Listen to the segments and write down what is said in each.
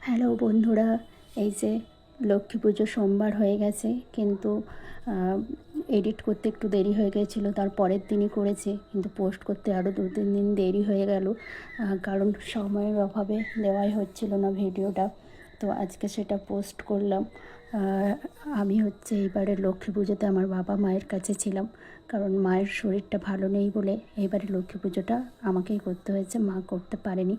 Hello বন্ধুরা, এই যে লক্ষ্মী পুজো সোমবার হয়ে গেছে, কিন্তু এডিট করতে একটু দেরি হয়ে গেছিলো। তার পরের দিনই করেছি, কিন্তু পোস্ট করতে আরও 2-3 দিন দেরি হয়ে গেল, কারণ সময়ের অভাবে দেওয়াই হচ্ছিল না ভিডিওটা। তো আজকে সেটা পোস্ট করলাম। আমি হচ্ছে এইবারে লক্ষ্মী পুজোতে আমার বাবা মায়ের কাছে ছিলাম, কারণ মায়ের শরীরটা ভালো নেই বলে এইবারে লক্ষ্মী পুজোটা আমাকেই করতে হয়েছে, মা করতে পারেনি।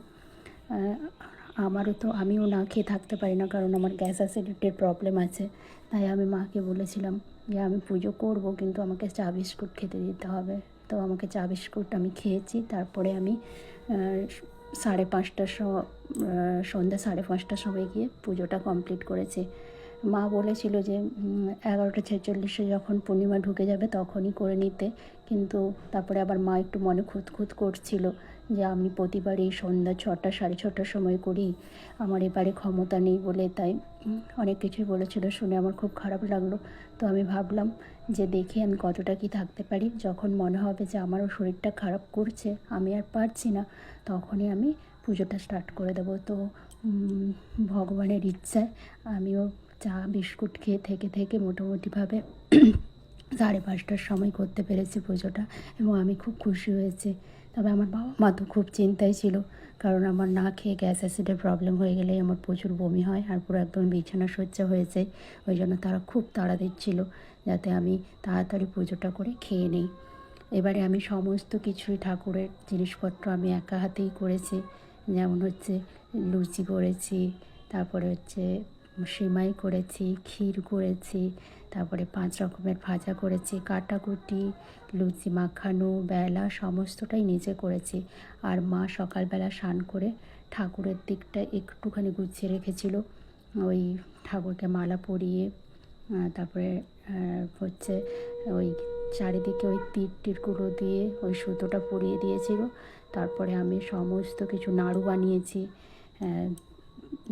আমিও না খেয়ে থাকতে পারি না, কারণ আমার গ্যাস অ্যাসিডিটির প্রবলেম আছে। তাই আমি মাকে বলেছিলাম যে আমি পুজো করব, কিন্তু আমাকে চা বিস্কুট খেতে দিতে হবে। তো আমাকে চা বিস্কুট আমি খেয়েছি। তারপরে আমি 5:30টার সন্ধ্যা 5:30টার সময় গিয়ে পুজোটা কমপ্লিট করেছি। মা বলেছিল যে 11:46-এ যখন পূর্ণিমা ঢুকে যাবে তখনই করে নিতে, কিন্তু তারপরে আবার মা একটু মনে খুঁতখুত করছিল যে আমি প্রতিবারই সন্ধ্যা 6টা 6:30টার সময় করি, আমার এবারে ক্ষমতা নেই বলে। তাই অনেক কিছুই বলেছিল, শুনে আমার খুব খারাপ লাগলো। তো আমি ভাবলাম যে দেখি আমি কতটা কি থাকতে পারি। যখন মনে হবে যে আমারও শরীরটা খারাপ করছে, আমি আর পারছি না, তখনই আমি পুজোটা স্টার্ট করে দেবো। তো ভগবানের ইচ্ছায় আমিও চা বিস্কুট খেয়ে থেকে মোটামুটিভাবে 5:30টার সময় করতে পেরেছি পুজোটা, এবং আমি খুব খুশি হয়েছি। তবে আমার বাবা মা তো খুব চিন্তায় ছিল, কারণ আমার না খেয়ে গ্যাস অ্যাসিডের প্রবলেম হয়ে গেলেই আমার প্রচুর বমি হয়, আর পুরো একদম বিছানা শয্যা হয়ে যায়। ওই জন্য তারা খুব তাড়া দিচ্ছিল যাতে আমি তাড়াতাড়ি পুজোটা করে খেয়ে নিই। এবারে আমি সমস্ত কিছুই ঠাকুরের জিনিসপত্র আমি একা হাতেই করেছি। যেমন হচ্ছে লুচি করেছি, তারপরে হচ্ছে সেমাই করেছি, ক্ষীর করেছি, তারপরে 5 রকমের ভাজা করেছি, কাটাকুটি, লুচি মাখানো, বেলা সমস্তটাই নিজে করেছি। আর মা সকালবেলা স্নান করে ঠাকুরের দিকটা একটুখানি গুছিয়ে রেখেছিল, ওই ঠাকুরকে মালা পরিয়ে, তারপরে হচ্ছে ওই চারিদিকে ওই তীরগুলো দিয়ে ওই সুতোটা পরিয়ে দিয়েছিল। তারপরে আমি সমস্ত কিছু নাড়ু বানিয়েছি।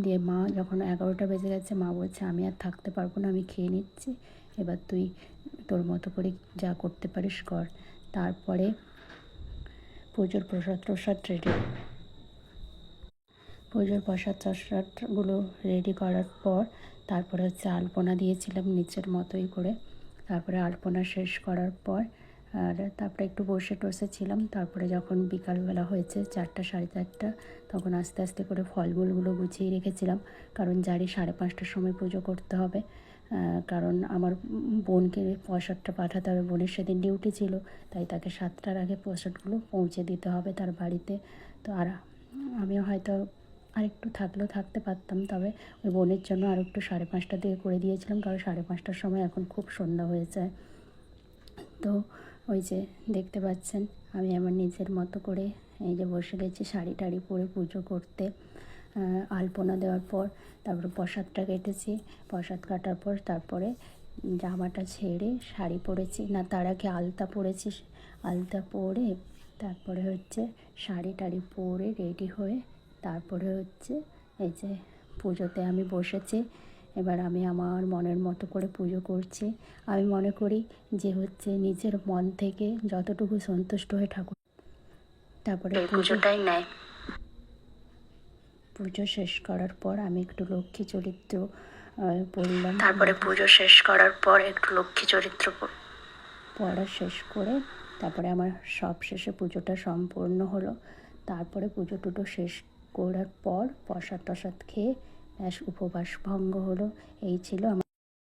দিয়ে মা যখন 11টা বেজে গেছে, মা বলছে আমি আর থাকতে পারবো না, আমি খেয়ে নিচ্ছি, এবার তুই তোর মতো করে যা করতে পারিস কর। তারপরে পুজোর প্রসাদগুলো রেডি করার পর তারপরে হচ্ছে আলপনা দিয়েছিলাম নিচের মতোই করে। তারপরে আলপনা শেষ করার পর আর তারপরে একটু বসে ছিলাম। তারপরে যখন বিকালবেলা হয়েছে 4টা 4:30, তখন আস্তে আস্তে করে ফলমূলগুলো গুছিয়ে রেখেছিলাম, কারণ জারি 5:30টার সময় পুজো করতে হবে। কারণ আমার বোনকে প্রসাদটা পাঠাতে হবে, বোনের সেদিন ডিউটি ছিল, তাই তাকে 7টার আগে প্রসাদগুলো পৌঁছে দিতে হবে তার বাড়িতে। তো আর আমিও হয়তো আরেকটু থাকলেও থাকতে পারতাম, তবে ওই বোনের জন্য আর একটু 5:30টার দিকে করে দিয়েছিলাম, কারণ 5:30টার সময় এখন খুব সন্ধ্যা হয়ে যায়। তো ওই যে দেখতে পাচ্ছেন আমি আমার নিজের মতো করে এই যে বসে গেছি শাড়ি টাড়ি পরে পুজো করতে। আলপনা দেওয়ার পর তারপরে প্রসাদটা কেটেছি, প্রসাদ কাটার পর তারপরে জামাটা ছেড়ে শাড়ি পরেছি, না তার আগে আলতা পরেছি। আলতা পরে তারপরে হচ্ছে শাড়ি টাড়ি পরে রেডি হয়ে তারপরে হচ্ছে এই যে পুজোতে আমি বসেছি। এবার আমি আমার মনের মতো করে পুজো করছি। আমি মনে করি যে হচ্ছে নিজের মন থেকে যতটুকু সন্তুষ্ট হয়ে ঠাকুর তারপরে পুজোটাই নেয়। পুজো শেষ করার পর আমি একটু লক্ষ্মী চরিত্র পড়লাম। তারপরে পুজো শেষ করার পর একটু লক্ষ্মী চরিত্র পড়া শেষ করে তারপরে আমার সব শেষে পুজোটা সম্পূর্ণ হলো। তারপরে পুজো টুজো শেষ করার পর প্রসাদ টসাদ খেয়ে ব্যাস উপবাস ভঙ্গ হলো। এই ছিল আমার